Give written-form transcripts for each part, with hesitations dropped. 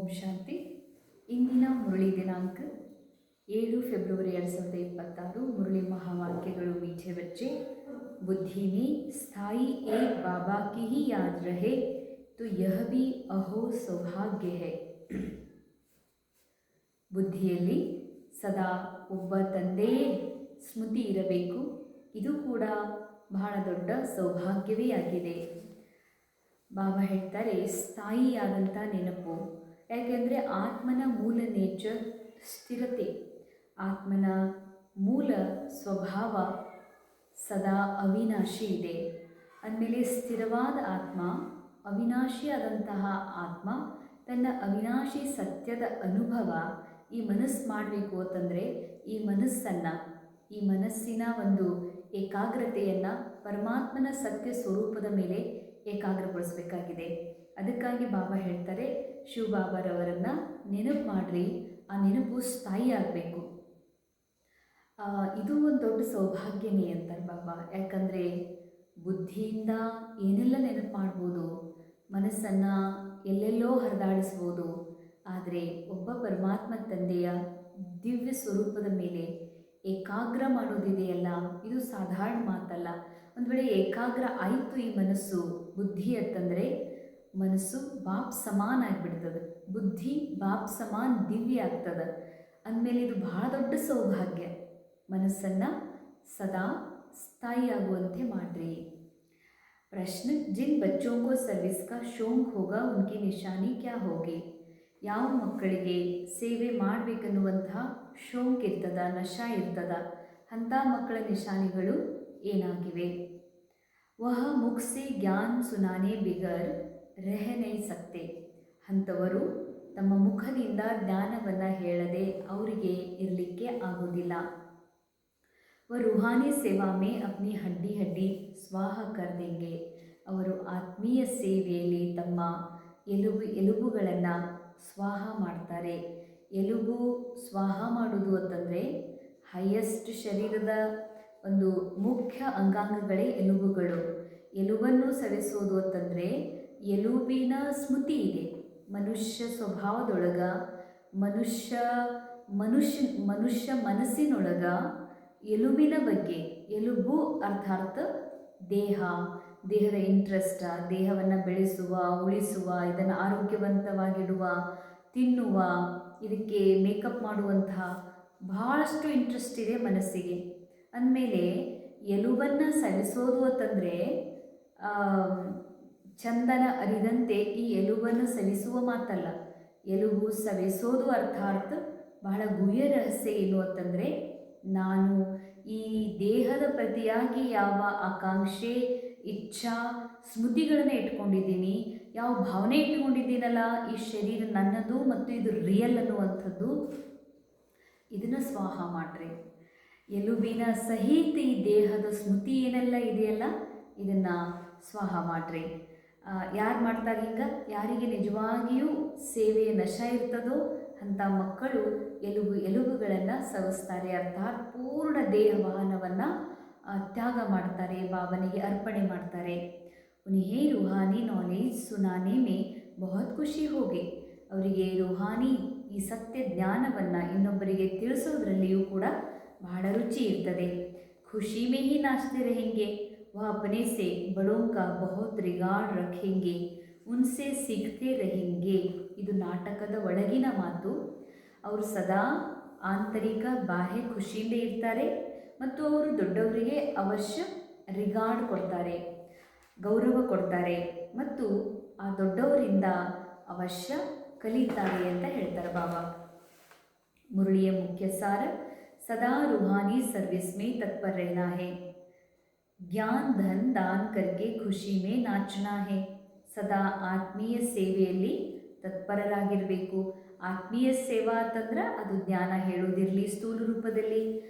ಓಂ ಶಾಂತಿ. ಇಂದಿನ ಮುರಳಿ ದಿನಾಂಕ 7 ಫೆಬ್ರವರಿ 2026. मुरली महावाक्यಗಳು मीठे बच्चे. बुद्धि में स्थायी एक बाबा की ही याद रहे तो यह भी अहो सौभाग्य है. ಬುದ್ಧಿಯಲ್ಲಿ ಸದಾ ಒಬ್ಬ ತಂದೆಯೇ ಸ್ಮೃತಿ ಇರಬೇಕು, ಇದು ಕೂಡ ಬಹಳ ದೊಡ್ಡ ಸೌಭಾಗ್ಯವೇ ಆಗಿದೆ. ಬಾಬಾ ಹೇಳ್ತಾರೆ ಸ್ಥಾಯಿಯಾದಂಥ ನೆನಪು. ಯಾಕೆಂದರೆ ಆತ್ಮನ ಮೂಲ ನೇಚರ್ ಸ್ಥಿರತೆ, ಆತ್ಮನ ಮೂಲ ಸ್ವಭಾವ ಸದಾ ಅವಿನಾಶಿ ಇದೆ. ಅಂದಮೇಲೆ ಸ್ಥಿರವಾದ ಆತ್ಮ, ಅವಿನಾಶಿಯಾದಂತಹ ಆತ್ಮ ತನ್ನ ಅವಿನಾಶಿ ಸತ್ಯದ ಅನುಭವ ಈ ಮನಸ್ಸು ಮಾಡಬೇಕು ಅಂತಂದರೆ ಈ ಮನಸ್ಸಿನ ಒಂದು ಏಕಾಗ್ರತೆಯನ್ನು ಪರಮಾತ್ಮನ ಸತ್ಯ ಸ್ವರೂಪದ ಮೇಲೆ ಏಕಾಗ್ರಗೊಳಿಸಬೇಕಾಗಿದೆ. ಅದಕ್ಕಾಗಿ ಬಾಬಾ ಹೇಳ್ತಾರೆ ಶಿವಬಾಬಾರವರನ್ನು ನೆನಪು ಮಾಡಿರಿ, ಆ ನೆನಪು ಸ್ಥಾಯಿ ಆಗಬೇಕು. ಇದು ಒಂದು ದೊಡ್ಡ ಸೌಭಾಗ್ಯನೇ ಅಂತಾರೆ ಬಾಬಾ. ಯಾಕಂದರೆ ಬುದ್ಧಿಯಿಂದ ಏನೆಲ್ಲ ನೆನಪು ಮಾಡ್ಬೋದು, ಮನಸ್ಸನ್ನು ಎಲ್ಲೆಲ್ಲೋ ಹರಿದಾಡಿಸ್ಬೋದು. ಆದರೆ ಒಬ್ಬ ಪರಮಾತ್ಮ ತಂದೆಯ ದಿವ್ಯ ಸ್ವರೂಪದ ಮೇಲೆ ಏಕಾಗ್ರ ಮಾಡೋದಿದೆಯಲ್ಲ, ಇದು ಸಾಧಾರಣ ಮಾತಲ್ಲ. ಒಂದು ವೇಳೆ ಏಕಾಗ್ರ ಆಯಿತು ಈ ಮನಸ್ಸು ಬುದ್ಧಿ ಅಂತಂದರೆ ಮನಸ್ಸು ಬಾಪ್ ಸಮಾನ ಆಗಿಬಿಡ್ತದೆ, ಬುದ್ಧಿ ಬಾಪ್ ಸಮಾನ್ ದಿವ್ಯ ಆಗ್ತದೆ. ಅಂದಮೇಲೆ ಇದು ಬಹಳ ದೊಡ್ಡ ಸೌಭಾಗ್ಯ. ಮನಸ್ಸನ್ನು ಸದಾ ಸ್ಥಾಯಿಯಾಗುವಂತೆ ಮಾಡಿರಿ. प्रश्न, जिन बच्चों को सर्विस का शौक होगा उनकी निशानी क्या होगी? ಯಾವ ಮಕ್ಕಳಿಗೆ ಸೇವೆ ಮಾಡಬೇಕನ್ನುವಂತಹ ಶೌಕ್ ಇರ್ತದ, ನಶಾ ಇರ್ತದ, ಅಂಥ ಮಕ್ಕಳ ನಿಶಾನಿಗಳು ಏನಾಗಿವೆ? ವಹ ಮುಖ ಸೆ ಜ್ಞಾನ ಸುನಾನೆ ಬಿಗರ್ ರಹ ನಹೀ ಸಕ್ತೆ. ಅಂಥವರು ತಮ್ಮ ಮುಖದಿಂದ ಜ್ಞಾನವನ್ನು ಹೇಳದೆ ಅವರಿಗೆ ಇರಲಿಕ್ಕೆ ಆಗೋದಿಲ್ಲ. ವ ರೂಹಾನಿ ಸೇವಾ ಮೇ ಅಪ್ನಿ ಹಡ್ಡಿ ಹಡ್ಡಿ ಸ್ವಾಹ ಕರ್ ದೇಂಗೆ. ಅವರು ಆತ್ಮೀಯ ಸೇವೆಯಲ್ಲಿ ತಮ್ಮ ಎಲುಬುಗಳನ್ನು ಸ್ವಾಹ ಮಾಡ್ತಾರೆ. ಎಲುಬು ಸ್ವಾಹ ಮಾಡೋದು ಅಂತಂದರೆ ಹೈಯೆಸ್ಟ್ ಶರೀರದ ಒಂದು ಮುಖ್ಯ ಅಂಗಾಂಗಗಳೇ ಎಲುಬುಗಳು. ಎಲುಬನ್ನು ಸವೆಸೋದು ಅಂತಂದರೆ ಎಲುಬಿನ ಸ್ಮೃತಿ ಇದೆ ಮನುಷ್ಯ ಸ್ವಭಾವದೊಳಗ, ಮನುಷ್ಯ ಮನಸ್ಸಿನೊಳಗ ಎಲುಬಿನ ಬಗ್ಗೆ. ಎಲುಬು ಅರ್ಥಾತ್ ದೇಹದ ಇಂಟ್ರೆಸ್ಟ್, ದೇಹವನ್ನು ಬೆಳೆಸುವ, ಉಳಿಸುವ, ಇದನ್ನು ಆರೋಗ್ಯವಂತವಾಗಿಡುವ, ತಿನ್ನುವ, ಇದಕ್ಕೆ ಮೇಕಪ್ ಮಾಡುವಂತಹ ಬಹಳಷ್ಟು ಇಂಟ್ರೆಸ್ಟ್ ಇದೆ ಮನಸ್ಸಿಗೆ. ಅಂದಮೇಲೆ ಎಲುಬನ್ನು ಸವಿಸೋದು ಅಂತಂದರೆ ಚಂದನ ಅರಿದಂತೆ ಈ ಎಲುಬನ್ನು ಸವಿಸುವ ಮಾತಲ್ಲ. ಎಲುಬು ಸವೆಸೋದು ಅರ್ಥಾತ್ ಬಹಳ ಗುಹ್ಯ ರಹಸ್ಯ ಏನು ಅಂತಂದರೆ, ನಾನು ಈ ದೇಹದ ಪ್ರತಿಯಾಗಿ ಯಾವ ಆಕಾಂಕ್ಷೆ, ಇಚ್ಛಾ, ಸ್ಮೃತಿಗಳನ್ನು ಇಟ್ಕೊಂಡಿದ್ದೀನಿ, ಯಾವ ಭಾವನೆ ಇಟ್ಕೊಂಡಿದ್ದೀನಲ್ಲ, ಈ ಶರೀರ ನನ್ನದು ಮತ್ತು ಇದು ರಿಯಲ್ ಅನ್ನುವಂಥದ್ದು, ಇದನ್ನು ಸ್ವಾಹ ಮಾಡ್ರಿ. ಎಲುಬಿನ ಸಹಿತ ಈ ದೇಹದ ಸ್ಮೃತಿ ಏನೆಲ್ಲ ಇದೆಯಲ್ಲ ಇದನ್ನು ಸ್ವಾಹ ಮಾಡ್ರಿ. ಯಾರು ಮಾಡ್ತಾರೆ ಹಿಂಗೆ? ಯಾರಿಗೆ ನಿಜವಾಗಿಯೂ ಸೇವೆಯ ನಶ ಇರ್ತದೋ ಅಂಥ ಮಕ್ಕಳು ಎಲುಬುಗಳನ್ನು ಸವಿಸ್ತಾರೆ. ಅರ್ಥಾತ್ ಪೂರ್ಣ ದೇಹ ವಾಹನವನ್ನು ತ್ಯಾಗ ಮಾಡ್ತಾರೆ, ಬಾಬನಿಗೆ ಅರ್ಪಣೆ ಮಾಡ್ತಾರೆ. ಉನ್ಹೇ ರೂಹಾನಿ ನಾಲೆಜ್ ಸುನಾನೆ ಮೇ ಬಹುತ್ ಖುಷಿ ಹೋಗಿ. ಅವರಿಗೆ ರೂಹಾನಿ ಈ ಸತ್ಯ ಜ್ಞಾನವನ್ನು ಇನ್ನೊಬ್ಬರಿಗೆ ತಿಳಿಸೋದ್ರಲ್ಲಿಯೂ ಕೂಡ ಬಹಳ ರುಚಿ ಇರ್ತದೆ. ಖುಷಿ ಮೇ ಹಿ ನಾಚ್ತೆ रहेंगे, वह अपने से बड़ों का बहुत रिगार्ड रखेंगे, उनसे सीखते रहेंगे. ಇದು ನಾಟಕದ ಒಳಗಿನ ಮಾತು. ಅವರು ಸದಾ ಆಂತರಿಕ ಬಾಹ್ಯ ಖುಷಿಯಿಂದ ಇರ್ತಾರೆ ಮತ್ತು ಅವರು ದೊಡ್ಡವರಿಗೆ ಅವಶ್ಯ ರಿಗಾರ್ಡ್ ಕೊಡ್ತಾರೆ, ಗೌರವ ಕೊಡ್ತಾರೆ ಮತ್ತು ಆ ದೊಡ್ಡವರಿಂದ ಅವಶ್ಯ ಕಲಿತಾರೆ ಅಂತ ಹೇಳ್ತಾರೆ ಬಾಬಾ. ಮುರಳಿಯ ಮುಖ್ಯ ಸಾರ, ಸದಾ ರೂಹಾನಿ ಸರ್ವಿಸ್ ಮೇ ತತ್ಪರ रहना है, ज्ञान धन दान करके खुशी में नाचना है. ಸದಾ ಆತ್ಮೀಯ ಸೇವೆಯಲ್ಲಿ ತತ್ಪರರಾಗಿರಬೇಕು. ಆತ್ಮೀಯ ಸೇವಾ ಅಂತಂದ್ರೆ ಅದು ಜ್ಞಾನ ಹೇಳೋದಿರಲಿ ಸ್ಥೂಲ ರೂಪದಲ್ಲಿ,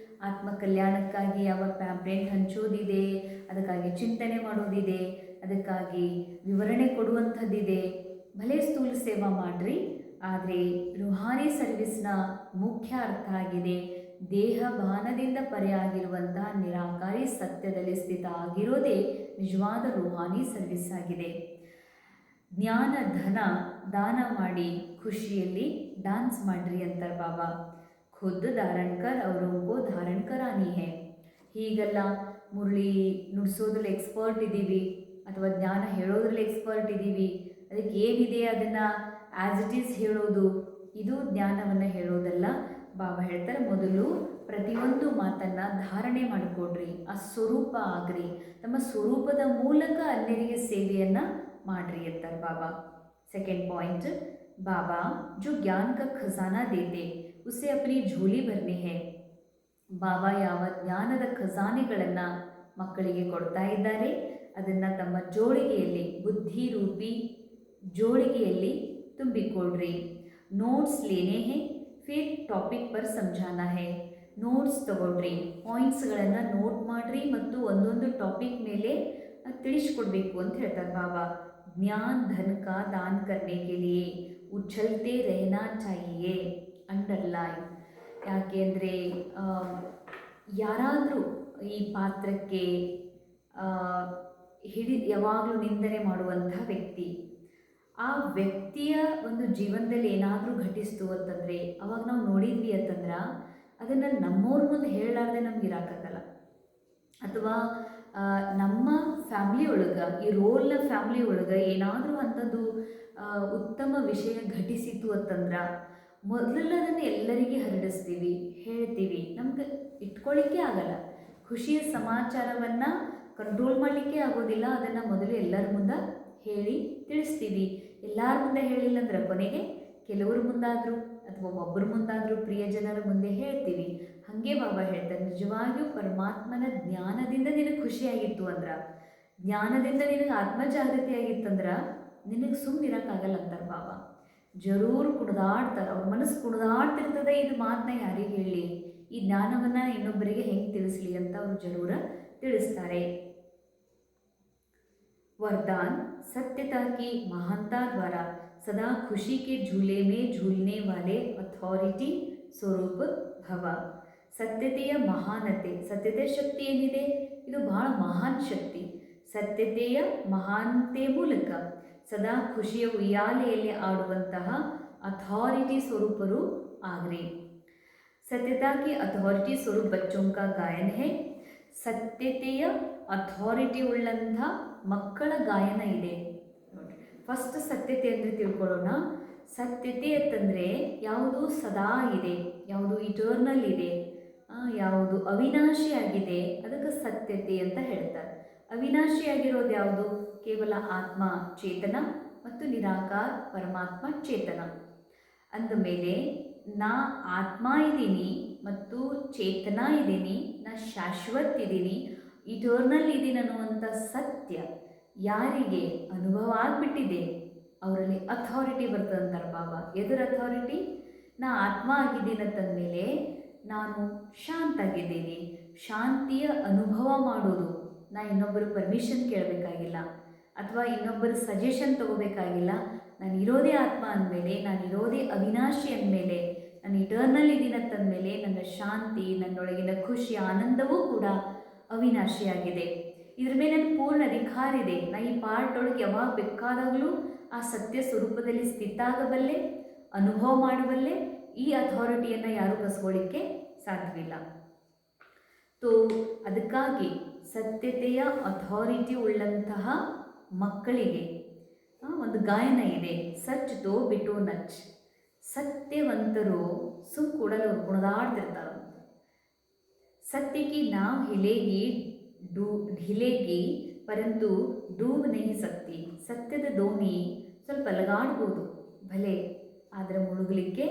ಆತ್ಮ ಕಲ್ಯಾಣಕ್ಕಾಗಿ ಯಾವ ಪ್ಯಾಂಪ್ಲೆಂಟ್ ಹಂಚೋದಿದೆ, ಅದಕ್ಕಾಗಿ ಚಿಂತನೆ ಮಾಡೋದಿದೆ, ಅದಕ್ಕಾಗಿ ವಿವರಣೆ ಕೊಡುವಂಥದ್ದಿದೆ. ಭಲೇ ಸ್ಥೂಲ ಸೇವಾ ಮಾಡಿರಿ, ಆದರೆ ರೂಹಾನಿ ಸರ್ವಿಸ್ನ ಮುಖ್ಯ ಅರ್ಥ ಆಗಿದೆ ದೇಹ ಭಾನದಿಂದ ಪರೆಯಾಗಿರುವಂತಹ ನಿರಾಕಾರಿ ಸತ್ಯದಲ್ಲಿ ಸ್ಥಿತ ಆಗಿರೋದೇ ನಿಜವಾದ ರೂಹಾನಿ ಸರ್ವಿಸ್ ಆಗಿದೆ. ಜ್ಞಾನ ಧನ ದಾನ ಮಾಡಿ ಖುಷಿಯಲ್ಲಿ ಡ್ಯಾನ್ಸ್ ಮಾಡ್ರಿ ಅಂತಾರೆ ಬಾಬಾ. ಖುದ್ದು ಧಾರಣ್ಕರ್ ಅವರಿಗೂ ಧಾರಣ ಕರಾನಿ ಹೇ. ಹೀಗೆಲ್ಲ ಮುರಳಿ ನುಡಿಸೋದ್ರಲ್ಲಿ ಎಕ್ಸ್ಪರ್ಟ್ ಇದ್ದೀವಿ ಅಥವಾ ಜ್ಞಾನ ಹೇಳೋದ್ರಲ್ಲಿ ಎಕ್ಸ್ಪರ್ಟ್ ಇದ್ದೀವಿ, ಅದಕ್ಕೆ ಏನಿದೆ ಅದನ್ನು ಆ್ಯಸ್ ಇಟ್ ಈಸ್ ಹೇಳೋದು, ಇದು ಜ್ಞಾನವನ್ನು ಹೇಳೋದಲ್ಲ. ಬಾಬಾ ಹೇಳ್ತಾರೆ, ಮೊದಲು ಪ್ರತಿಯೊಂದು ಮಾತನ್ನು ಧಾರಣೆ ಮಾಡಿಕೊಡ್ರಿ, ಆ ಸ್ವರೂಪ ಆಗ್ರಿ, ತಮ್ಮ ಸ್ವರೂಪದ ಮೂಲಕ ಅನ್ಯರಿಗೆ ಸೇವೆಯನ್ನು ಮಾಡ್ರಿ ಅಂತಾರೆ ಬಾಬಾ. ಸೆಕೆಂಡ್ ಪಾಯಿಂಟ್, ಬಾಬಾ जो ज्ञान का खजाना देते उसे अपनी झोली भरनी है. ಬಾಬಾ ಯಾವ ಜ್ಞಾನದ ಖಜಾನೆಗಳನ್ನು ಮಕ್ಕಳಿಗೆ ಕೊಡ್ತಾ ಇದ್ದಾರೆ ಅದನ್ನು ತಮ್ಮ ಜೋಳಿಗೆಯಲ್ಲಿ, ಬುದ್ಧಿರೂಪಿ ಜೋಳಿಗೆಯಲ್ಲಿ ತುಂಬಿಕೊಡ್ರಿ. ನೋಟ್ಸ್ ಲೇನೆ ಹೇ ಫಿರ್ ಟಾಪಿಕ್ ಪರ್ ಸಮझाना है. ನೋಟ್ಸ್ ತಗೊಳ್ರಿ, ಪಾಯಿಂಟ್ಸ್ಗಳನ್ನು ನೋಟ್ ಮಾಡಿರಿ ಮತ್ತು ಒಂದೊಂದು ಟಾಪಿಕ್ ಮೇಲೆ ತಿಳಿಸ್ಕೊಡ್ಬೇಕು ಅಂತ ಹೇಳ್ತಾರೆ ಬಾಬಾ. ಜ್ಞಾನ ಧನ್ ಕಾ ದಾನ್ ಕರ್ನೆ ಕೆ ಲಿಯೆ ಉಛಲ್ತೆ ರಹನಾ ಚಾಹಿಯೆ. ಅಂಡರ್ಲೈನ್. ಯಾಕೆ ಅಂದರೆ ಯಾರಾದರೂ ಈ ಪಾತ್ರಕ್ಕೆ ಯಾವಾಗಲೂ ನಿಂದನೆ ಮಾಡುವಂತಹ ವ್ಯಕ್ತಿ, ಆ ವ್ಯಕ್ತಿಯ ಒಂದು ಜೀವನದಲ್ಲಿ ಏನಾದರೂ ಘಟಿಸ್ತು ಅಂತಂದರೆ ಅವಾಗ ನಾವು ನೋಡಿದ್ವಿ ಅಂತಂದ್ರೆ ಅದನ್ನು ನಮ್ಮವ್ರ ಮುಂದೆ ಹೇಳಲಾರ್ದೆ ನಮ್ಗೆ ಇರೋಕ್ಕಾಗಲ್ಲ. ಅಥವಾ ನಮ್ಮ ಫ್ಯಾಮ್ಲಿ ಒಳಗೆ, ಈ ರೋಲ್ನ ಫ್ಯಾಮ್ಲಿ ಒಳಗೆ ಏನಾದರೂ ಅಂಥದ್ದು ಉತ್ತಮ ವಿಷಯ ಘಟಿಸಿತು ಅಂತಂದ್ರೆ ಮೊದಲೆಲ್ಲ ಅದನ್ನು ಎಲ್ಲರಿಗೆ ಹರಡಿಸ್ತೀವಿ, ಹೇಳ್ತೀವಿ, ನಮ್ಗೆ ಇಟ್ಕೊಳ್ಳಿಕ್ಕೆ ಆಗಲ್ಲ. ಖುಷಿಯ ಸಮಾಚಾರವನ್ನು ಕಂಟ್ರೋಲ್ ಮಾಡಲಿಕ್ಕೆ ಆಗೋದಿಲ್ಲ. ಅದನ್ನು ಮೊದಲು ಎಲ್ಲರ ಮುಂದೆ ಹೇಳಿ ತಿಳಿಸ್ತೀವಿ. ಎಲ್ಲರ ಮುಂದೆ ಹೇಳಿಲ್ಲ ಅಂದ್ರೆ ಕೊನೆಗೆ ಕೆಲವ್ರ ಮುಂದಾದರೂ ಅಥವಾ ಒಬ್ಬರ ಮುಂದಾದರೂ ಪ್ರಿಯಜನರ ಮುಂದೆ ಹೇಳ್ತೀವಿ. ಹಾಗೆ ಬಾಬಾ ಹೇಳ್ತಾರೆ, ನಿಜವಾಗಿಯೂ ಪರಮಾತ್ಮನ ಜ್ಞಾನದಿಂದ ನಿನಗೆ ಖುಷಿಯಾಗಿತ್ತು ಅಂದ್ರೆ, ಜ್ಞಾನದಿಂದ ನಿನಗೆ ಆತ್ಮಜಾಗೃತಿ ಆಗಿತ್ತಂದ್ರೆ ನಿನಗೆ ಸುಮ್ಮನೆ ಇರೋಕ್ಕಾಗಲ್ಲ ಅಂತಾರೆ ಬಾಬಾ. ಜರೂರು ಕುಣಿದಾಡ್ತಾರೆ, ಅವ್ರ ಮನಸ್ಸು ಕುಣಿದಾಡ್ತಿರ್ತದೆ. ಇದು ಮಾತನ್ನ ಯಾರಿಗೆ ಹೇಳಿ, ಈ ಜ್ಞಾನವನ್ನು ಇನ್ನೊಬ್ಬರಿಗೆ ಹೆಂಗೆ ತಿಳಿಸ್ಲಿ ಅಂತ ಅವರು ಜರೂರ ತಿಳಿಸ್ತಾರೆ. वरदान सत्यता की महानता द्वारा सदा खुशी के झूले में झूलने वाले ಅಥಾರಿಟಿ ಸ್ವರೂಪ ಭವ. ಸತ್ಯತೆಯ ಮಹಾನತೆ, ಸತ್ಯತೆಯ ಶಕ್ತಿ ಏನಿದೆ ಇದು ಬಹಳ ಮಹಾನ್ ಶಕ್ತಿ. ಸತ್ಯತೆಯ ಮಹಾನತೆ ಮೂಲಕ ಸದಾ ಖುಷಿಯ ಉಯ್ಯಾಲೆಯಲ್ಲಿ ಆಡುವಂತಹ ಅಥಾರಿಟಿ ಸ್ವರೂಪರು ಆಗ್ರಿ. सत्यता की ಅಥಾರಿಟಿ ಸ್ವರೂಪ बच्चों का गायन है. ಸತ್ಯತೆಯ ಅಥಾರಿಟಿ ಉಳ್ಳಂಥ ಮಕ್ಕಳ ಗಾಯನ ಇದೆ. ಫಸ್ಟ್ ಸತ್ಯತೆ ಅಂದರೆ ತಿಳ್ಕೊಳ್ಳೋಣ. ಸತ್ಯತೆ ಅಂತಂದರೆ ಯಾವುದು ಸದಾ ಇದೆ, ಯಾವುದು ಇಟರ್ನಲ್ ಇದೆ, ಯಾವುದು ಅವಿನಾಶಿಯಾಗಿದೆ, ಅದಕ್ಕೆ ಸತ್ಯತೆ ಅಂತ ಹೇಳ್ತಾರೆ. ಅವಿನಾಶಿಯಾಗಿರೋದು ಯಾವುದು? ಕೇವಲ ಆತ್ಮ ಚೇತನ ಮತ್ತು ನಿರಾಕಾರ ಪರಮಾತ್ಮ ಚೇತನ. ಅಂದಮೇಲೆ ನಾ ಆತ್ಮ ಇದ್ದೀನಿ ಮತ್ತು ಚೇತನ ಇದ್ದೀನಿ, ನಾ ಶಾಶ್ವತ್ ಇದ್ದೀನಿ, ಇಟರ್ನಲ್ ಇದ್ದೀನಿ ಅನ್ನುವಂಥ ಸತ್ಯ ಯಾರಿಗೆ ಅನುಭವ ಆಗಿಬಿಟ್ಟಿದೆ ಅವರಲ್ಲಿ ಅಥಾರಿಟಿ ಬರ್ತದೆ ಅಂತಾರೆ ಬಾಬಾ. ಎದುರ ಅಥಾರಿಟಿ? ನಾ ಆತ್ಮ ಆಗಿದ್ದೀನಿ ಅಂತಂದಮೇಲೆ ನಾನು ಶಾಂತಾಗಿದ್ದೀನಿ. ಶಾಂತಿಯ ಅನುಭವ ಮಾಡೋದು, ನಾ ಇನ್ನೊಬ್ಬರು ಪರ್ಮಿಷನ್ ಕೇಳಬೇಕಾಗಿಲ್ಲ ಅಥವಾ ಇನ್ನೊಬ್ಬರ ಸಜೆಷನ್ ತಗೋಬೇಕಾಗಿಲ್ಲ. ನಾನು ಇರೋದೇ ಆತ್ಮ ಅಂದಮೇಲೆ, ನಾನು ಇರೋದೇ ಅವಿನಾಶಿ ಅಂದಮೇಲೆ, ನಾನು ಇಟರ್ನಲ್ ಇದ್ದೀನಿ ಅಂತಂದಮೇಲೆ ನನ್ನ ಶಾಂತಿ, ನನ್ನೊಳಗಿನ ಖುಷಿ, ಆನಂದವೂ ಕೂಡ ಅವಿನಾಶಿಯಾಗಿದೆ. ಇದ್ರ ಮೇಲೆ ನನ್ನ ಪೂರ್ಣ ಅಧಿಕಾರ ಇದೆ. ನಾ ಈ ಪಾರ್ಟ್ ಒಳಗೆ ಯಾವಾಗ ಬೇಕಾದಾಗಲೂ ಆ ಸತ್ಯ ಸ್ವರೂಪದಲ್ಲಿ ಸ್ಥಿತ ಆಗಬಲ್ಲೆ, ಅನುಭವ ಮಾಡಬಲ್ಲೆ. ಈ ಅಥಾರಿಟಿಯನ್ನು ಯಾರೂ ಕಸ್ಕೊಳ್ಳಿಕ್ಕೆ ಸಾಧ್ಯವಿಲ್ಲ. ತೋ ಅದಕ್ಕಾಗಿ ಸತ್ಯತೆಯ ಅಥಾರಿಟಿ ಉಳ್ಳಂತಹ ಮಕ್ಕಳಿಗೆ ಒಂದು ಗಾಯನ ಇದೆ, ಸಚ್ ತೋ ಬಿಟೋ ನಚ್. ಸತ್ಯವಂತರು ಕೂಡಲು ಕುಣಿದಾಡ್ತಿರ್ತಾರೆ. सत्य की नाव ढिलेगी परंतु डूब नहीं सकती. ಸತ್ಯದ ದೋಣಿ ಸ್ವಲ್ಪ ಅಲಗಾಡ್ಬೋದು ಭಲೆ, ಆದರೆ ಮುಳುಗಲಿಕ್ಕೆ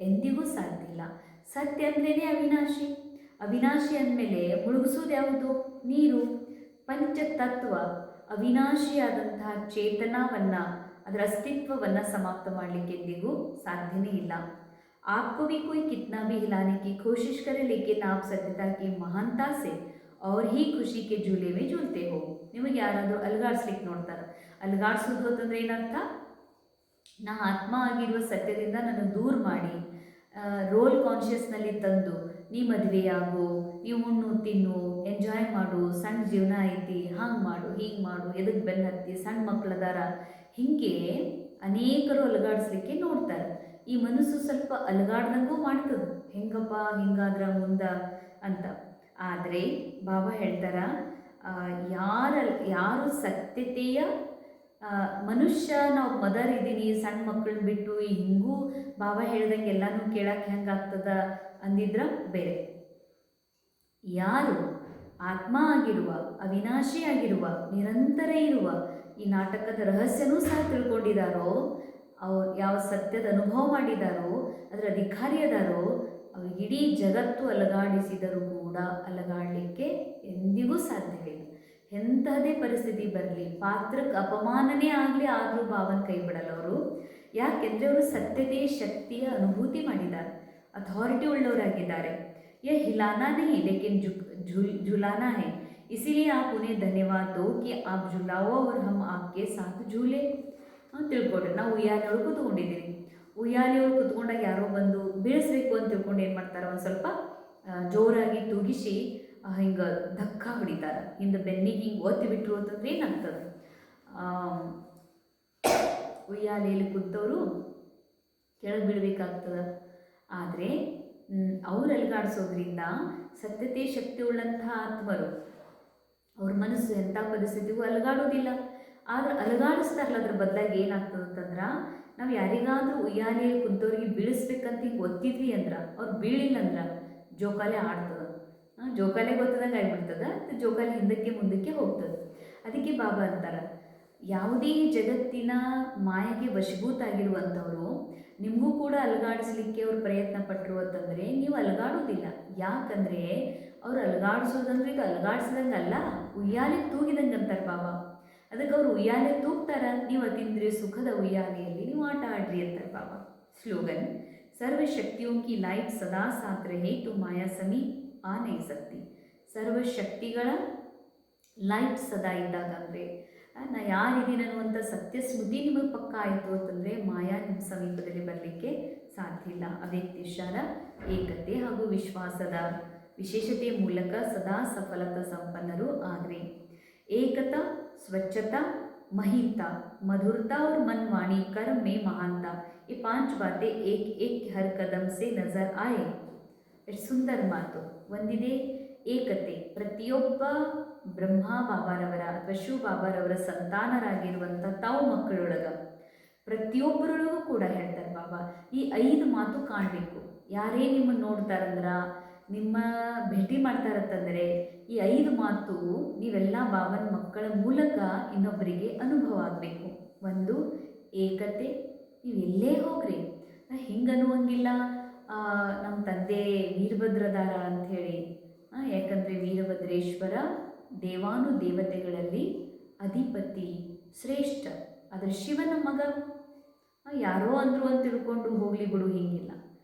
ಎಂದಿಗೂ ಸಾಧ್ಯ ಇಲ್ಲ. ಸತ್ಯ ಅಂದ್ರೇ ಅವಿನಾಶಿ. ಅವಿನಾಶಿ ಅಂದಮೇಲೆ ಮುಳುಗಿಸೋದು ಯಾವುದು? ನೀರು. ಪಂಚತತ್ವ ಅವಿನಾಶಿಯಾದಂತಹ ಚೇತನವನ್ನು, ಅದರ ಅಸ್ತಿತ್ವವನ್ನು ಸಮಾಪ್ತ ಮಾಡಲಿಕ್ಕೆ ಎಂದಿಗೂ ಸಾಧ್ಯನೇ ಇಲ್ಲ. आपको भी कोई कितना भी हिलाने की कोशिश करे लेकिन आप सत्यता की महानता से और ही ಖುಷಿ के झूले में झूलते हो. ನಿಮಗೆ ಯಾರಾದರೂ ಅಲುಗಾಡಿಸ್ಲಿಕ್ಕೆ ನೋಡ್ತಾರೆ. ಅಲುಗಾಡಿಸೋದು ಅಂತಂದರೆ ಏನರ್ಥ? ನಾ ಆತ್ಮ ಆಗಿರುವ ಸತ್ಯದಿಂದ ನಾನು ದೂರ ಮಾಡಿ ರೋಲ್ ಕಾನ್ಷಿಯಸ್ನಲ್ಲಿ ತಂದು ನೀ ಮದುವೆಯಾಗು, ನೀವು ಉಣ್ಣು ತಿನ್ನು ಎಂಜಾಯ್ ಮಾಡು, ಸಣ್ಣ ಜೀವನ ಐತಿ, ಹಂಗೆ ಮಾಡು ಹಿಂಗೆ ಮಾಡು, ಎದಕ್ಕೆ ಬೆನ್ನು ಹತ್ತಿ, ಸಣ್ಣ ಮಕ್ಕಳದಾರ, ಹೀಗೆ ಅನೇಕರು ಅಲುಗಾಡಿಸ್ಲಿಕ್ಕೆ ನೋಡ್ತಾರೆ. ಈ ಮನಸ್ಸು ಸ್ವಲ್ಪ ಅಲುಗಾಡ್ದಂಗೂ ಮಾಡ್ತದೆ, ಹೆಂಗಪ್ಪ ಹಿಂಗಾದ್ರ ಮುಂದ ಅಂತ. ಆದರೆ ಬಾಬಾ ಹೇಳ್ತಾರ, ಯಾರು ಸತ್ಯತೆಯ ಮನುಷ್ಯ, ನಾವು ಮದರ್ ಇದ್ದೀನಿ, ಸಣ್ಣ ಮಕ್ಕಳನ್ನ ಬಿಟ್ಟು ಹಿಂಗೂ ಬಾಬಾ ಹೇಳ್ದಂಗೆ ಎಲ್ಲನೂ ಕೇಳಕ್ಕೆ ಹೆಂಗಾಗ್ತದ ಅಂದಿದ್ರ ಬೇರೆ. ಯಾರು ಆತ್ಮ ಆಗಿರುವ, ಅವಿನಾಶಿ ಆಗಿರುವ, ನಿರಂತರ ಇರುವ ಈ ನಾಟಕದ ರಹಸ್ಯನೂ ಸಹ ತಿಳ್ಕೊಂಡಿದ್ದಾರೋ, ಅವ್ರು ಯಾವ ಸತ್ಯದ ಅನುಭವ ಮಾಡಿದಾರೋ, ಅದರ ಅಧಿಕಾರಿ ಅದಾರೋ, ಅವ್ರಿಗೆ ಇಡೀ ಜಗತ್ತು ಅಲಗಾಡಿಸಿದರೂ ಕೂಡ ಅಲಗಾಡಲಿಕ್ಕೆ ಎಂದಿಗೂ ಸಾಧ್ಯವಿಲ್ಲ. ಎಂಥದೇ ಪರಿಸ್ಥಿತಿ ಬರಲಿ, ಪಾತ್ರಕ್ಕೆ ಅಪಮಾನನೇ ಆಗಲಿ, ಆದರೂ ಬಾಬನ ಕೈ ಬಿಡಲ್ಲ ಅವರು. ಯಾಕೆಂದರೆ ಅವರು ಸತ್ಯತೆ ಶಕ್ತಿಯ ಅನುಭೂತಿ ಮಾಡಿದ್ದಾರೆ, ಅಥಾರಿಟಿ ಉಳ್ಳವರಾಗಿದ್ದಾರೆ. यह हिलाना नहीं लेकिन झुलाना है, इसीलिए आप उन्हें धन्यवाद दो कि आप झुलाओ और हम आपके साथ झूले. ತಿಳ್ಕೊಡ್ರಿ, ನಾವು ಉಯ್ಯಾಲೆಯೊಳಗೆ ಕೂತ್ಕೊಂಡಿದ್ದೀವಿ. ಉಯ್ಯಾಲೆಯೊಳಗೆ ಕೂತ್ಕೊಂಡಾಗ ಯಾರೋ ಬಂದು ಬೀಳಿಸ್ಬೇಕು ಅಂತ ತಿಳ್ಕೊಂಡು ಏನು ಮಾಡ್ತಾರೆ, ಒಂದು ಸ್ವಲ್ಪ ಜೋರಾಗಿ ತೂಗಿಸಿ ಹಿಂಗೆ ಧಕ್ಕ ಹೊಡಿತಾರೆ, ಹಿಂದೆ ಬೆನ್ನಿಗೆ ಹಿಂಗೆ ಒತ್ತಿ ಬಿಟ್ಟರು ಅಂತಂದ್ರೆ ಏನಾಗ್ತದೆ, ಉಯ್ಯಾಲೆಯಲ್ಲಿ ಕೂತವರು ಕೆಳಗೆ ಬೀಳಬೇಕಾಗ್ತದೆ. ಆದರೆ ಅವ್ರು ಅಲುಗಾಡಿಸೋದ್ರಿಂದ ಸತ್ಯತೆ ಶಕ್ತಿ ಉಳ್ಳಂತಹ ಆತ್ಮರು ಅವ್ರ ಮನಸ್ಸು ಎಂಥ ಪರಿಸ್ಥಿತಿಗೂ ಅಲುಗಾಡೋದಿಲ್ಲ. ಆದರೆ ಅಲುಗಾಡಿಸ್ತಾರಲ್ಲ, ಅದ್ರ ಬದಲಾಗಿ ಏನಾಗ್ತದೆ ಅಂತಂದ್ರೆ, ನಾವು ಯಾರಿಗಾದ್ರೂ ಉಯ್ಯಾಲೆಯಲ್ಲಿ ಕುಂತವ್ರಿಗೆ ಬೀಳಿಸ್ಬೇಕಂತ ಹಿಂಗೆ ಒತ್ತಿದ್ವಿ ಅಂದ್ರೆ ಅವ್ರು ಬೀಳಿಲ್ಲ ಅಂದ್ರೆ ಜೋಕಾಲೆ ಆಡ್ತದೆ, ಜೋಕಾಲೆ ಗೊತ್ತದಂಗೆ ಆಗಿಬಿಡ್ತದೆ, ಜೋಕಾಲೆ ಹಿಂದಕ್ಕೆ ಮುಂದಕ್ಕೆ ಹೋಗ್ತದೆ. ಅದಕ್ಕೆ ಬಾಬಾ ಅಂತಾರೆ, ಯಾವುದೇ ಜಗತ್ತಿನ ಮಾಯೆಗೆ ವಶೀಭೂತ ಆಗಿರುವಂಥವರು ನಿಮಗೂ ಕೂಡ ಅಲುಗಾಡಿಸ್ಲಿಕ್ಕೆ ಅವ್ರು ಪ್ರಯತ್ನ ಪಟ್ಟರು ಅಂತಂದರೆ ನೀವು ಅಲುಗಾಡೋದಿಲ್ಲ. ಯಾಕಂದರೆ ಅವ್ರು ಅಲುಗಾಡಿಸೋದಂದ್ರೆ ಇದು ಅಲುಗಾಡಿಸ್ದಂಗೆ ಅಲ್ಲ, ಉಯ್ಯಾಲೆ ತೂಗಿದಂಗೆ ಅಂತಾರೆ ಬಾಬಾ. ಅದಕ್ಕೆ ಅವ್ರು ಉಯ್ಯಾಲೆ ತೂಗ್ತಾರ, ನೀವು ಅತೀಂದ್ರಿಯ ಸುಖದ ಉಯ್ಯಾಲೆಯಲ್ಲಿ ನೀವು ಆಟ ಆಡ್ರಿ ಅಂತಾರೆ ಬಾಬಾ. ಸ್ಲೋಗನ್, ಸರ್ವಶಕ್ತಿಯೋं की लाइट सदा साथ रहे तो माया समीप आ नहीं सकती. ಸರ್ವಶಕ್ತಿಗಳ ಲೈಟ್ ಸದಾ ಇದ್ದಾಗ ಅಂದರೆ ನಾ ಯಾರಿದ್ದೀನಿ ಅನ್ನುವಂಥ ಸತ್ಯ ಸ್ಮೃತಿ ನಿಮಗೆ ಪಕ್ಕ ಆಯಿತು ಅಂತಂದರೆ ಮಾಯಾ ನಿಮ್ಮ ಸಮೀಪದಲ್ಲಿ ಬರಲಿಕ್ಕೆ ಸಾಧ್ಯ ಇಲ್ಲ. ಅವ್ಯಕ್ತಿಶಾರ ಏಕತೆ ಹಾಗೂ ವಿಶ್ವಾಸದ ವಿಶೇಷತೆಯ ಮೂಲಕ ಸದಾ ಸಫಲತಾ ಸಂಪನ್ನರು ಆಗ್ರಿ. ಏಕತಾ, ಸ್ವಚ್ಛತಾ, ಮಹಿತಾ, मधुरता और मन वाणी कर्म में महानता, ये 5 बातें एक एक हर कदम से नजर आए. ಎಷ್ಟು ಸುಂದರ ಮಾತು. ಒಂದಿದೆ ಏಕತೆ, ಪ್ರತಿಯೊಬ್ಬ ಬ್ರಹ್ಮ ಬಾಬಾರವರ ಅಥವಾ ಶಿವ ಬಾಬಾರವರ ಸಂತಾನರಾಗಿರುವಂಥ ತಾವು ಮಕ್ಕಳೊಳಗ ಪ್ರತಿಯೊಬ್ಬರೊಳಗೂ ಕೂಡ ಹೇಳ್ತಾರೆ ಬಾಬಾ, ಈ 5 ಮಾತು ಕಾಣಬೇಕು. ಯಾರೇ ನಿಮ್ಮನ್ನು ನೋಡ್ತಾರಂದ್ರೆ, ನಿಮ್ಮ ಭೇಟಿ ಮಾಡ್ತಾರಂತಂದರೆ ಈ 5 ಮಾತು ನೀವೆಲ್ಲ ಬಾಬನ ಮಕ್ಕಳ ಮೂಲಕ ಇನ್ನೊಬ್ಬರಿಗೆ ಅನುಭವ ಆಗಬೇಕು. ಒಂದು ಏಕತೆ, ನೀವೆಲ್ಲೇ ಹೋಗ್ರಿ ಹಿಂಗೆ ಅನ್ನುವಂಗಿಲ್ಲ ನಮ್ಮ ತಂದೆ ವೀರಭದ್ರದಾರ ಅಂಥೇಳಿ, ಯಾಕಂದರೆ ವೀರಭದ್ರೇಶ್ವರ ದೇವಾನು ದೇವತೆಗಳಲ್ಲಿ ಅಧಿಪತಿ ಶ್ರೇಷ್ಠ, ಆದರೆ ಶಿವನ ಮಗ, ಯಾರೋ ಅಂದರು ಅಂತ ತಿಳ್ಕೊಂಡು ಹೋಗಲಿ ಬಿಡು, ಹೀಗಿಲ್ಲ.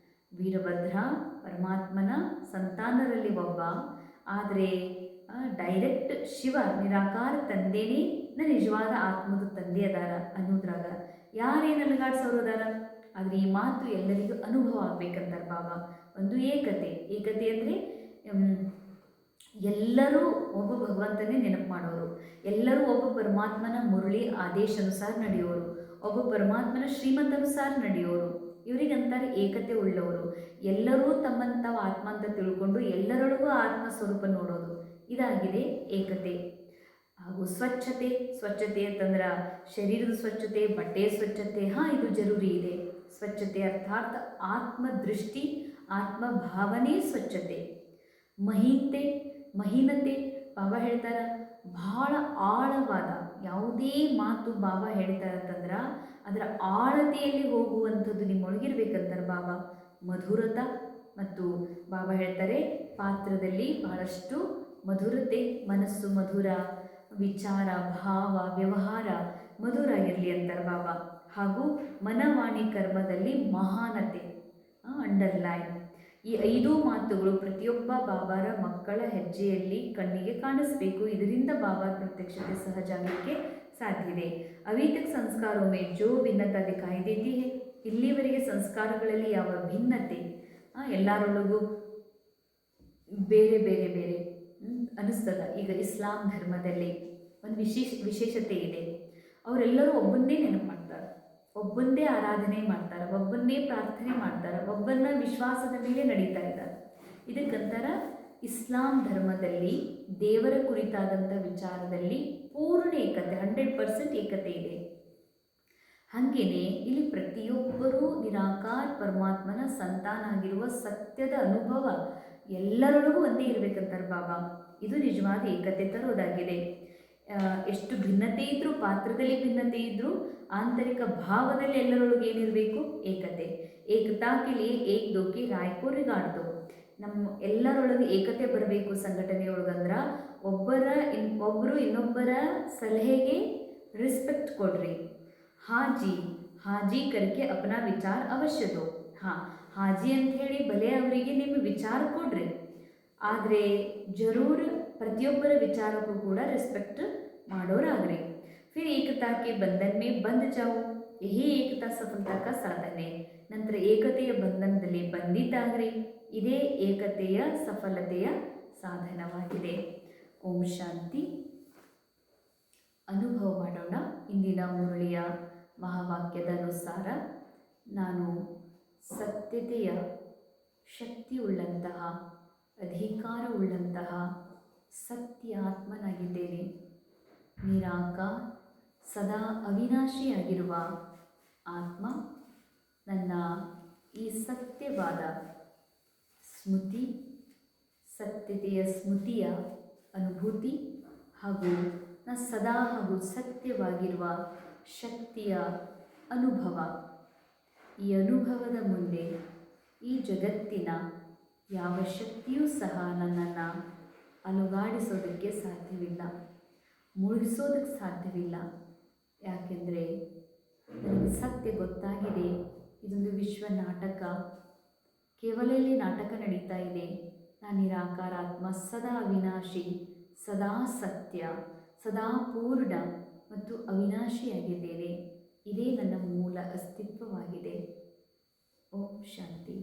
ವೀರಭದ್ರ ಪರಮಾತ್ಮನ ಸಂತಾನರಲ್ಲಿ ಒಬ್ಬ, ಆದರೆ ಡೈರೆಕ್ಟ್ ಶಿವ ನಿರಾಕಾರ ತಂದೆನೇ ನಿಜವಾದ ಆತ್ಮದ ತಂದೆ ಅದಾರ ಅನ್ನೋದ್ರಾಗ ಯಾರೇನು ಅಲುಗಾಡ್ಸೋರು ಅದಾರ. ಆದರೆ ಈ ಮಾತು ಎಲ್ಲರಿಗೂ ಅನುಭವ ಆಗ್ಬೇಕಂತಾರೆ ಬಾಬಾ. ಒಂದು ಏಕತೆ, ಏಕತೆ ಅಂದರೆ ಎಲ್ಲರೂ ಒಬ್ಬ ಭಗವಂತನೇ ನೆನಪು ಮಾಡೋರು, ಎಲ್ಲರೂ ಒಬ್ಬ ಪರಮಾತ್ಮನ ಮುರಳಿ ಆದೇಶಾನುಸಾರ ನಡೆಯೋರು, ಒಬ್ಬ ಪರಮಾತ್ಮನ ಶ್ರೀಮಂತನುಸಾರ ನಡೆಯೋರು, ಇವರಿಗಂತಾರೆ ಏಕತೆ ಉಳ್ಳವರು. ಎಲ್ಲರೂ ತಮ್ಮನ್ನು ತಾವು ಆತ್ಮ ಅಂತ ತಿಳ್ಕೊಂಡು ಎಲ್ಲರೊಳಗೂ ಆತ್ಮ ಸ್ವರೂಪ ನೋಡೋದು, ಇದಾಗಿದೆ ಏಕತೆ. ಹಾಗೂ ಸ್ವಚ್ಛತೆ, ಸ್ವಚ್ಛತೆ ಅಂತಂದ್ರೆ ಶರೀರದ ಸ್ವಚ್ಛತೆ, ಬಟ್ಟೆಯ ಸ್ವಚ್ಛತೆ, ಇದು ಜರೂರಿ ಇದೆ. ಸ್ವಚ್ಛತೆ ಅರ್ಥಾತ್ ಆತ್ಮದೃಷ್ಟಿ, ಆತ್ಮಭಾವನೆ ಸ್ವಚ್ಛತೆ. ಮಹೀನತೆ, ಬಾಬಾ ಹೇಳ್ತಾರೆ ಬಹಳ ಆಳವಾದ ಯಾವುದೇ ಮಾತು ಬಾಬಾ ಹೇಳ್ತಾರೆ ಅಂತಂದ್ರೆ ಅದರ ಆಳತೆಯಲ್ಲಿ ಹೋಗುವಂಥದ್ದು ನಿಮ್ಮೊಳಗಿರ್ಬೇಕಂತಾರೆ ಬಾಬಾ. ಮಧುರತ, ಮತ್ತು ಬಾಬಾ ಹೇಳ್ತಾರೆ ಪಾತ್ರದಲ್ಲಿ ಬಹಳಷ್ಟು ಮಧುರತೆ, ಮನಸ್ಸು ಮಧುರ, ವಿಚಾರ, ಭಾವ, ವ್ಯವಹಾರ ಮಧುರ ಆಗಿರಲಿ ಅಂತಾರೆ ಬಾಬಾ. ಹಾಗೂ ಮನವಾಣಿ ಕರ್ಮದಲ್ಲಿ ಮಹಾನತೆ, ಅಂಡರ್ಲೈನ್. ಈ 5 ಮಾತುಗಳು ಪ್ರತಿಯೊಬ್ಬ ಬಾಬಾರ ಮಕ್ಕಳ ಹೆಜ್ಜೆಯಲ್ಲಿ ಕಣ್ಣಿಗೆ ಕಾಣಿಸಬೇಕು. ಇದರಿಂದ ಬಾಬಾ ಪ್ರತ್ಯಕ್ಷತೆ ಸಹಜ ಆಗಲಿಕ್ಕೆ ಸಾಧ್ಯ ಇದೆ. ಅಭಿ ತಕ್ ಸಂಸ್ಕಾರೋ ಮೇ ಜೋ ಭಿನ್ನತಾ ದಿಖಾಯಿ ದೇತಿ ಹೈ, ಇಲ್ಲಿವರೆಗೆ ಸಂಸ್ಕಾರಗಳಲ್ಲಿ ಯಾವ ಭಿನ್ನತೆ, ಎಲ್ಲರೊಳಗೂ ಬೇರೆ ಬೇರೆ ಬೇರೆ ಅನಿಸ್ತದ. ಈಗ ಇಸ್ಲಾಂ ಧರ್ಮದಲ್ಲಿ ಒಂದು ವಿಶೇಷತೆ ಇದೆ, ಅವರೆಲ್ಲರೂ ಒಬ್ಬನ್ನೇ ನೆನಪು ಮಾಡ್ತಾರೆ. ಒಬ್ಬಂದೇ ಆರಾಧನೆ ಮಾಡ್ತಾರೆ, ಒಬ್ಬನ್ನೇ ಪ್ರಾರ್ಥನೆ ಮಾಡ್ತಾರೆ, ಒಬ್ಬನ ವಿಶ್ವಾಸದ ಮೇಲೆ ನಡೀತಾ ಇದ್ದಾರೆ. ಇದಕ್ಕಂತರ ಇಸ್ಲಾಂ ಧರ್ಮದಲ್ಲಿ ದೇವರ ಕುರಿತಾದಂಥ ವಿಚಾರದಲ್ಲಿ ಪೂರ್ಣ ಏಕತೆ, 100% ಏಕತೆ ಇದೆ. ಹಾಗೆಯೇ ಇಲ್ಲಿ ಪ್ರತಿಯೊಬ್ಬರೂ ನಿರಾಕಾರ ಪರಮಾತ್ಮನ ಸಂತಾನ ಆಗಿರುವ ಸತ್ಯದ ಅನುಭವ ಎಲ್ಲರೊಳಗೂ ಒಂದೇ ಇರಬೇಕಂತಾರೆ ಬಾಬಾ. ಇದು ನಿಜವಾದ ಏಕತೆ ತರೋದಾಗಿದೆ. ಎಷ್ಟು ಭಿನ್ನತೆ ಇದ್ದರೂ, ಪಾತ್ರದಲ್ಲಿ ಭಿನ್ನತೆ ಇದ್ದರೂ, ಆಂತರಿಕ ಭಾವದಲ್ಲಿ ಎಲ್ಲರೊಳಗೆ ಏನಿರಬೇಕು? ಏಕತೆ. ಏಕತಾ ಕೆ ಲಿಯೆ ಏಕ್ ದೋ ಕಿ ರಾಯ್ ಕೋ ರಿಗಾಡ್ ದೋ. ನಮ್ಮ ಎಲ್ಲರೊಳಗೆ ಏಕತೆ ಬರಬೇಕು ಸಂಘಟನೆಯೊಳಗಂದ್ರೆ ಒಬ್ಬರು ಇನ್ನೊಬ್ಬರ ಸಲಹೆಗೆ ರಿಸ್ಪೆಕ್ಟ್ ಕೊಡ್ರಿ. ಹಾಜಿ ಹಾಜಿ ಕರ್ಕೆ ಅಪನಾ ವಿಚಾರ ಅವಶ್ಯ ದೋ. ಹಾಜಿ ಅಂತ ಹೇಳಿ ಭಲೆ ಅವರಿಗೆ ನಿಮ್ಮ ವಿಚಾರ ಕೊಡ್ರಿ, ಆದರೆ ಜರೂರ್ ಪ್ರತಿಯೊಬ್ಬರ ವಿಚಾರಕ್ಕೂ ಕೂಡ ರೆಸ್ಪೆಕ್ಟ್ ಮಾಡೋರಾಗ್ರಿ. ಫಿರ್ ಏಕತಾ ಕೆ ಬಂಧನ್ ಮೇ ಬಂದ್ ಜಾओ. ಯಹಿ ಏಕತಾ ಸಫಲತಾ ಕಾ ಸಾಧನ है. ನಂತರ ಏಕತೆಯ ಬಂಧನದಲ್ಲಿ ಬಂದಿದ್ದಾಗ್ರಿ. ಇದೇ ಏಕತೆಯ ಸಫಲತೆಯ ಸಾಧನವಾಗಿದೆ. ಓಂ ಶಾಂತಿ. ಅನುಭವ ಮಾಡೋಣ. ಇಂದಿನ ಮುರಳಿಯ ಮಹಾವಾಕ್ಯದ ಅನುಸಾರ ನಾನು ಸತ್ಯತೆಯ ಶಕ್ತಿಯುಳ್ಳಂತಹ, ಅಧಿಕಾರವುಳ್ಳಂತಹ ಸತ್ಯಾತ್ಮನಾಗಿದ್ದೇನೆ. ನಿರಾಕಾರ, ಸದಾ ಅವಿನಾಶಿಯಾಗಿರುವ ಆತ್ಮ ನನ್ನ ಈ ಸತ್ಯವಾದ ಸ್ಮೃತಿ, ಸತ್ಯತೆಯ ಸ್ಮೃತಿಯ ಅನುಭೂತಿ ಹಾಗೂ ಸದಾ ಹಾಗೂ ಸತ್ಯವಾಗಿರುವ ಶಕ್ತಿಯ ಅನುಭವ, ಈ ಅನುಭವದ ಮುಂದೆ ಈ ಜಗತ್ತಿನ ಯಾವ ಶಕ್ತಿಯೂ ಸಹ ನನ್ನನ್ನು ಅಲುಗಾಡಿಸೋದಕ್ಕೆ ಸಾಧ್ಯವಿಲ್ಲ, ಮುಳುಗಿಸೋದಕ್ಕೆ ಸಾಧ್ಯವಿಲ್ಲ. ಯಾಕೆಂದರೆ ನನಗೆ ಸತ್ಯ ಗೊತ್ತಾಗಿದೆ. ಇದೊಂದು ವಿಶ್ವ ನಾಟಕ, ಕೇವಲ ಇಲ್ಲಿ ನಾಟಕ ನಡೀತಾ ಇದೆ. ನಾನು ನಿರಾಕಾರ ಆತ್ಮ, ಸದಾ ಅವಿನಾಶಿ, ಸದಾ ಸತ್ಯ, ಸದಾ ಪೂರ್ಣ ಮತ್ತು ಅವಿನಾಶಿಯಾಗಿದ್ದೇನೆ. ಇದೇ ನನ್ನ ಮೂಲ ಅಸ್ತಿತ್ವವಾಗಿದೆ. ಓಂ ಶಾಂತಿ.